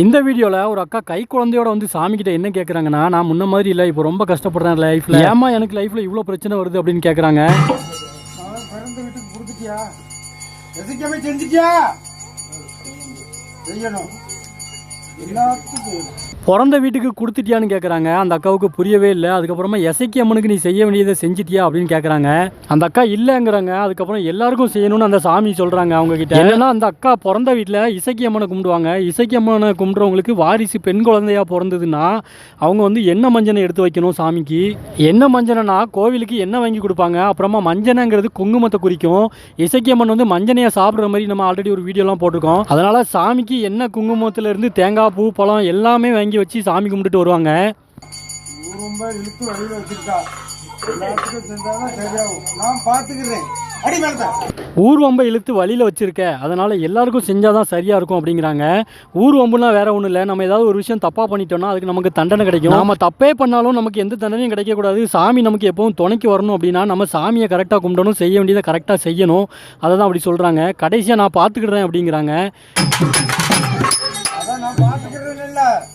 இந்த வீடியோவில் ஒரு அக்கா கை குழந்தையோட வந்து சாமிக்கிட்ட என்ன கேட்குறாங்கன்னா, நான் முன்ன மாதிரி இல்லை, இப்போ ரொம்ப கஷ்டப்படுறேன் லைஃப்பில், ஏமா எனக்கு லைஃப்பில் இவ்வளோ பிரச்சனை வருது அப்படின்னு கேட்குறாங்க. பிறந்த வீட்டுக்கு கொடுத்துட்டியா, எதுக்குமே செஞ்சுட்டியா, செய்யணும், எல்லாத்துக்கும் செய்யணும். பிறந்த வீட்டுக்கு கொடுத்துட்டியான்னு கேட்குறாங்க. அந்த அக்காவுக்கு புரியவே இல்லை. அதுக்கப்புறமா எசக்கி அம்மனுக்கு நீ செய்ய வேண்டியதை செஞ்சிட்டியா அப்படின்னு கேட்குறாங்க. அந்த அக்கா இல்லைங்கிறாங்க. அதுக்கப்புறம் எல்லாருக்கும் செய்யணும்னு அந்த சாமி சொல்கிறாங்க அவங்க கிட்ட. என்னன்னா அந்த அக்கா பிறந்த வீட்டில் இசக்கி அம்மனை கும்பிடுவாங்க. இசக்கி அம்மனை கும்பிட்றவங்களுக்கு வாரிசு பெண் குழந்தையாக பிறந்ததுன்னா அவங்க வந்து எண்ணெய் மஞ்சனை எடுத்து வைக்கணும் சாமிக்கு. எண்ணெய் மஞ்சனைனா கோவிலுக்கு எண்ணெய் வாங்கி கொடுப்பாங்க. அப்புறமா மஞ்சனைங்கிறது குங்குமத்தை குறிக்கும். இசக்கி அம்மன் வந்து மஞ்சனையை சாப்பிட்ற மாதிரி நம்ம ஆல்ரெடி ஒரு வீடியோலாம் போட்டிருக்கோம். அதனால் சாமிக்கு எண்ணெய் குங்குமத்திலேருந்து தேங்காய் பூ பழம் எல்லாமே வாங்கி வச்சு சாமி கும்பிட்டுட்டு வருவாங்க. ரொம்ப இழுத்து வழியில் வச்சுருக்கா, எல்லாத்துக்கும் செஞ்சாலும் சரியாகும், நான் பார்த்துக்கிறேன். ஊர்வம்பை இழுத்து வழியில் வச்சுருக்க, அதனால் எல்லாருக்கும் செஞ்சால் தான் சரியாக இருக்கும் அப்படிங்கிறாங்க. ஊர்வம்புனா வேற ஒன்றும் இல்லை, நம்ம ஏதாவது ஒரு விஷயம் தப்பாக பண்ணிட்டோம்னா அதுக்கு நமக்கு தண்டனை கிடைக்கும். நம்ம தப்பே பண்ணாலும் நமக்கு எந்த தண்டனையும் கிடைக்கக்கூடாது. சாமி நமக்கு எப்பவும் துணைக்கு வரணும் அப்படின்னா நம்ம சாமியை கரெக்டாக கும்பிடணும், செய்ய வேண்டியதை கரெக்டாக செய்யணும். அதை தான் அப்படி சொல்கிறாங்க. கடைசியாக நான் பார்த்துக்கிடுறேன் அப்படிங்கிறாங்க. அதான் நான் பார்த்துக்கிறேன் இல்லை.